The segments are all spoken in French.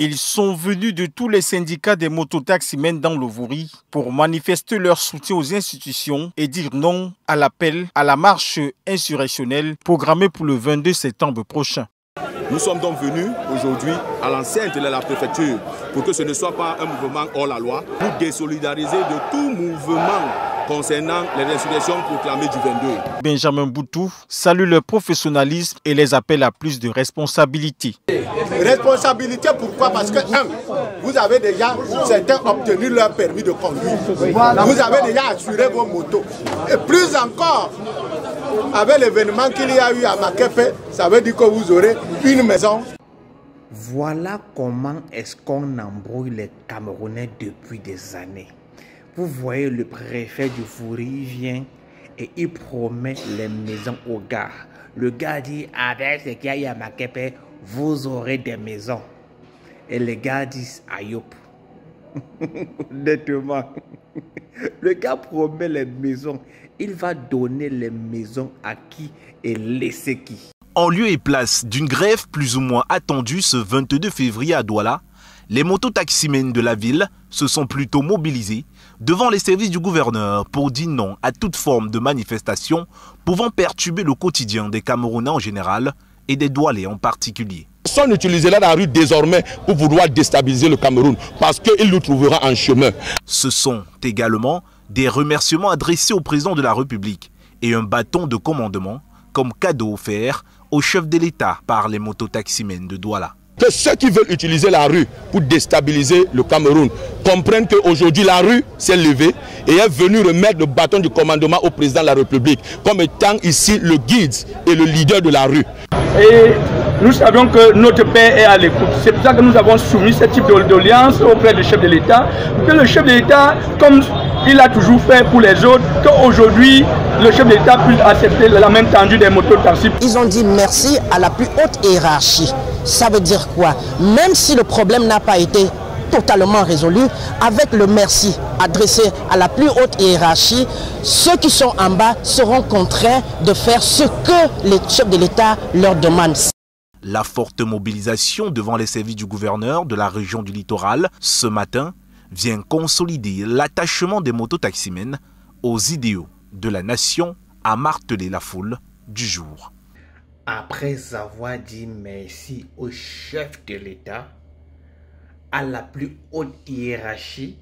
Ils sont venus de tous les syndicats des mototaximens dans le Vouri pour manifester leur soutien aux institutions et dire non à l'appel à la marche insurrectionnelle programmée pour le 22 septembre prochain. Nous sommes donc venus aujourd'hui à l'enceinte de la préfecture pour que ce ne soit pas un mouvement hors la loi, pour désolidariser de tout mouvement concernant les insurrections proclamées du 22. Benjamin Boutou salue le professionnalisme et les appelle à plus de responsabilité. Responsabilité pourquoi? Parce que, vous avez déjà, certains obtenu leur permis de conduire. Vous avez déjà assuré vos motos. Et plus encore, avec l'événement qu'il y a eu à Makepe, ça veut dire que vous aurez une maison. Voilà comment est-ce qu'on embrouille les Camerounais depuis des années. Vous voyez, le préfet du Vouri vient et il promet les maisons aux gars. Le gars dit, avec ce qu'il y a eu à Makepe, vous aurez des maisons. Et les gars disent, aïe. Honnêtement, le gars promet les maisons. Il va donner les maisons à qui et laisser qui. En lieu et place d'une grève plus ou moins attendue ce 22 février à Douala, les mototaximens de la ville se sont plutôt mobilisés devant les services du gouverneur pour dire non à toute forme de manifestation pouvant perturber le quotidien des Camerounais en général et des Doualais en particulier. Personne n'utilisera la rue désormais pour vouloir déstabiliser le Cameroun parce qu'il nous trouvera en chemin. Ce sont également des remerciements adressés au président de la République et un bâton de commandement comme cadeau offert au chef de l'État par les mototaximens de Douala. Que ceux qui veulent utiliser la rue pour déstabiliser le Cameroun comprennent qu'aujourd'hui la rue s'est levée et est venue remettre le bâton du commandement au président de la République comme étant ici le guide et le leader de la rue. Et nous savons que notre père est à l'écoute. C'est pour ça que nous avons soumis ce type d'alliance auprès du chef de l'État. Que le chef de l'État, comme il a toujours fait pour les autres, qu'aujourd'hui le chef de l'État puisse accepter la main tendue des mototaxis. Ils ont dit merci à la plus haute hiérarchie. Ça veut dire quoi? Même si le problème n'a pas été totalement résolu, avec le merci adressé à la plus haute hiérarchie, ceux qui sont en bas seront contraints de faire ce que les chefs de l'État leur demandent. La forte mobilisation devant les services du gouverneur de la région du littoral ce matin vient consolider l'attachement des mototaximens aux idéaux de la nation, a martelé la foule du jour. Après avoir dit merci au chef de l'État, à la plus haute hiérarchie,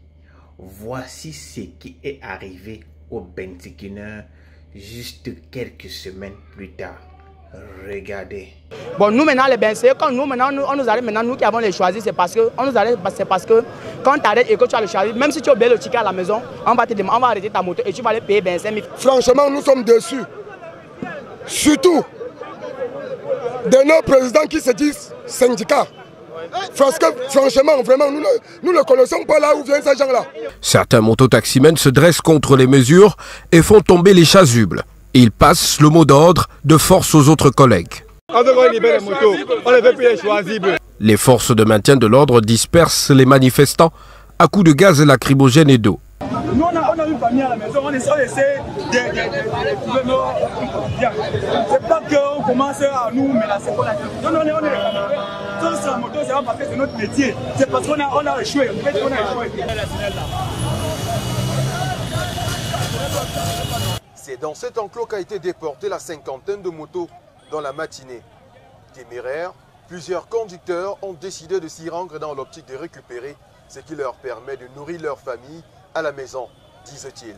voici ce qui est arrivé au Bentikiner juste quelques semaines plus tard. Regardez. Bon, nous maintenant les Benséens, quand nous maintenant on nous arrête maintenant, nous qui avons les choisis, c'est parce que on nous arrête, c'est parce que quand tu arrêtes et que tu as le choisi, même si tu as oublié le ticket à la maison, on va te demander, on va arrêter ta moto et tu vas aller payer Benséens. Franchement, nous sommes déçus. Surtout de nos présidents qui se disent syndicats. Parce que franchement, vraiment, nous ne connaissons pas là où viennent ces gens-là. Certains mototaximens se dressent contre les mesures et font tomber les chasubles. Ils passent le mot d'ordre de force aux autres collègues. On veut libérer les motos, on ne veut plus les choisibles. Les forces de maintien de l'ordre dispersent les manifestants à coups de gaz lacrymogène et d'eau. Nous, on a une famille à la maison, on essaie de trouver nos biens. C'est pas qu'on commence à nous menacer pour la vie. Non, on est. Tout ça, moto, c'est pas parce que c'est notre métier. C'est parce qu'on a échoué. En fait, on a échoué. C'est dans cet enclos qu'a été déportée la cinquantaine de motos dans la matinée. Téméraires, plusieurs conducteurs ont décidé de s'y rendre dans l'optique de récupérer ce qui leur permet de nourrir leur famille à la maison, disent-ils.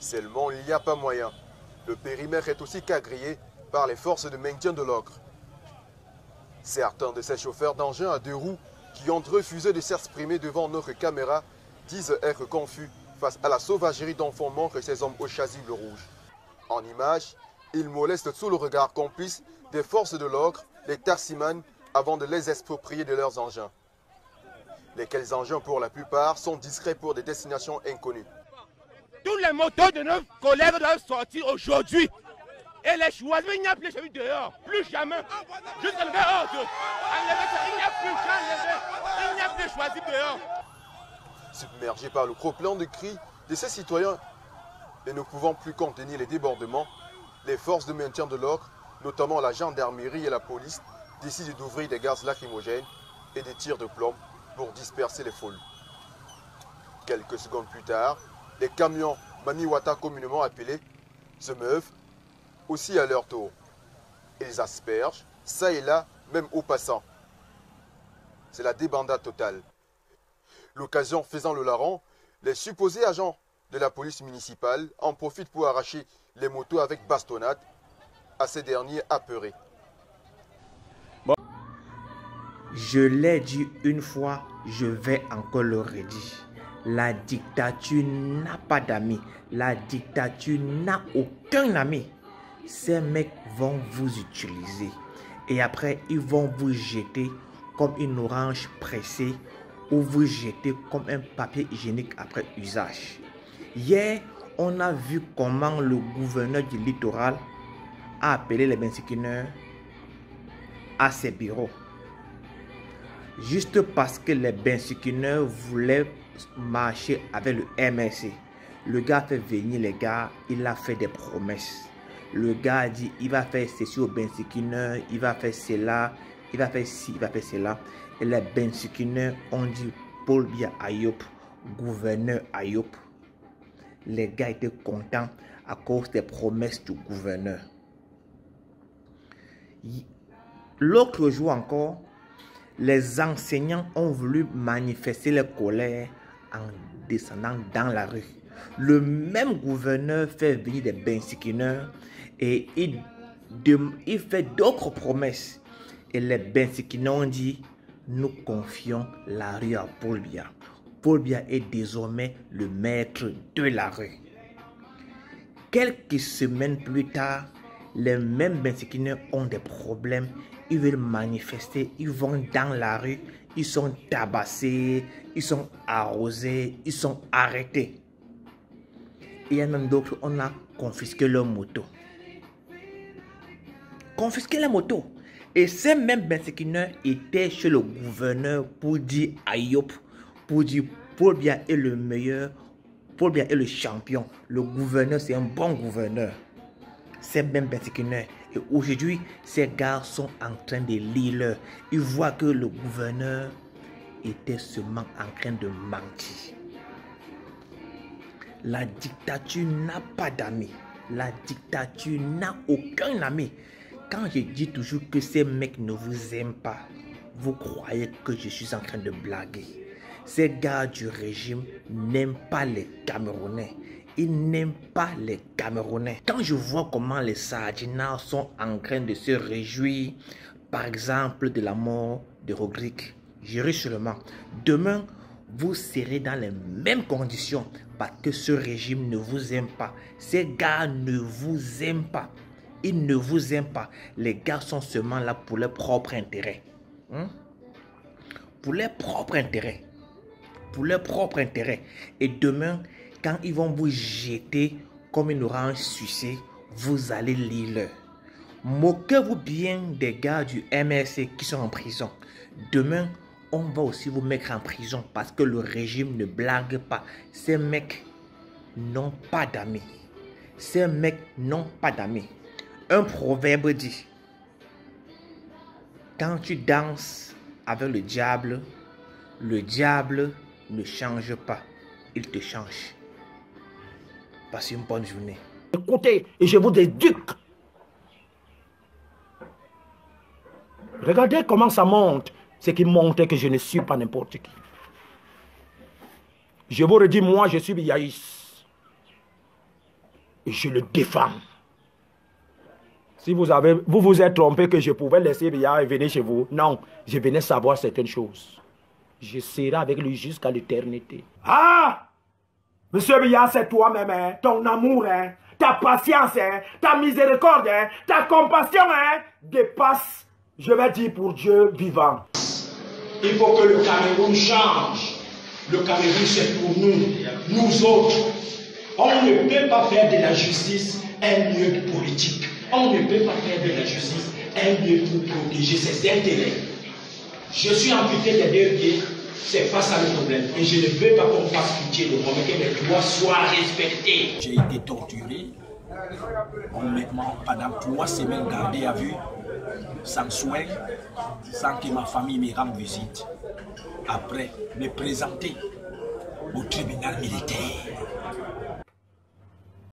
Seulement, il n'y a pas moyen. Le périmètre est aussi quadrillé par les forces de maintien de l'ordre. Certains de ces chauffeurs d'engins à 2 roues qui ont refusé de s'exprimer devant notre caméra disent être confus face à la sauvagerie d'enfants morts et ces hommes aux chasubles rouges. En image, ils molestent sous le regard complice des forces de l'ordre, les taximans, avant de les exproprier de leurs engins. Lesquels engins, pour la plupart, sont discrets pour des destinations inconnues. Tous les motos de nos collègues doivent sortir aujourd'hui. Et les choisis, il n'y a plus jamais dehors. Plus jamais. Jusqu'à nouvel ordre. Enlever ça, il n'y a plus qu'à enlever. Il n'y a plus choisi dehors. Submergés par le gros plan de cris de ces citoyens et ne pouvant plus contenir les débordements, les forces de maintien de l'ordre, notamment la gendarmerie et la police, décident d'ouvrir des gaz lacrymogènes et des tirs de plomb pour disperser les foules. Quelques secondes plus tard, les camions Mamiwata communément appelés se meuvent aussi à leur tour. Ils aspergent, ça et là, même aux passants. C'est la débandade totale. L'occasion faisant le larron, les supposés agents de la police municipale en profitent pour arracher les motos avec bastonnade à ces derniers apeurés. Je l'ai dit une fois, je vais encore le redire. La dictature n'a pas d'amis. La dictature n'a aucun ami. Ces mecs vont vous utiliser. Et après, ils vont vous jeter comme une orange pressée ou vous jeter comme un papier hygiénique après usage. Hier, on a vu comment le gouverneur du littoral a appelé les bensikineurs à ses bureaux. Juste parce que les bensikineurs voulaient marcher avec le MRC. Le gars fait venir les gars, il a fait des promesses. Le gars a dit, il va faire ceci au bensikineurs, il va faire cela, il va faire ci, il va faire cela. Et les bensikineurs ont dit, Paul Biya Ayop, gouverneur Ayop. Les gars étaient contents à cause des promesses du gouverneur. L'autre jour encore, les enseignants ont voulu manifester leur colère en descendant dans la rue. Le même gouverneur fait venir des bensikineurs et il fait d'autres promesses. Et les bensikineurs ont dit, nous confions la rue à Paul Biya. Paul Biya est désormais le maître de la rue. Quelques semaines plus tard, les mêmes bensikineurs ont des problèmes. Ils veulent manifester, ils vont dans la rue, ils sont tabassés, ils sont arrosés, ils sont arrêtés. Et il y en a d'autres, on a confisqué leur moto. Confisqué la moto. Et ces mêmes bensikineurs étaient chez le gouverneur pour dire Ayop, pour dire Paul Biya est le meilleur, Paul Biya est le champion. Le gouverneur, c'est un bon gouverneur. Ces mêmes bensikineurs. Et aujourd'hui, ces gars sont en train de lire l'heure. Ils voient que le gouverneur était seulement en train de mentir. La dictature n'a pas d'amis. La dictature n'a aucun ami. Quand je dis toujours que ces mecs ne vous aiment pas, vous croyez que je suis en train de blaguer. Ces gars du régime n'aiment pas les Camerounais. Ils n'aiment pas les Camerounais. Quand je vois comment les Sardinards sont en train de se réjouir, par exemple, de la mort de Rodrigue, je ris seulement. Demain, vous serez dans les mêmes conditions parce que ce régime ne vous aime pas. Ces gars ne vous aiment pas. Ils ne vous aiment pas. Les gars sont seulement là pour leur propre intérêt. Pour leur propre intérêt. Pour leur propre intérêt. Et demain, quand ils vont vous jeter comme une orange sucée, vous allez lire leur. Moquez-vous bien des gars du MRC qui sont en prison. Demain, on va aussi vous mettre en prison parce que le régime ne blague pas. Ces mecs n'ont pas d'amis. Ces mecs n'ont pas d'amis. Un proverbe dit, quand tu danses avec le diable ne change pas, il te change. Passez une bonne journée. Écoutez, et je vous éduque. Regardez comment ça monte. C'est qui montre que je ne suis pas n'importe qui. Je vous redis, moi, je suis biaïs. Et je le défends. Si vous vous êtes trompé que je pouvais laisser Biya et venir chez vous, non, je venais savoir certaines choses. Je serai avec lui jusqu'à l'éternité. Ah! Monsieur Biya, c'est toi-même, hein? Ton amour, hein? Ta patience, hein? Ta miséricorde, hein? Ta compassion, hein? Dépasse, je vais dire pour Dieu vivant. Il faut que le Cameroun change. Le Cameroun, c'est pour nous, nous autres. On ne peut pas faire de la justice un lieu de politique. On ne peut pas faire de la justice un lieu pour protéger ses intérêts. Je suis amputé des deux pieds, c'est pas ça le problème. Et je ne veux pas qu'on fasse pitié de moi, mais que mes droits soient respectés. J'ai été torturé, pendant 3 semaines gardé à vue. sans soin, sans que ma famille me rende visite. Après, me présenter au tribunal militaire.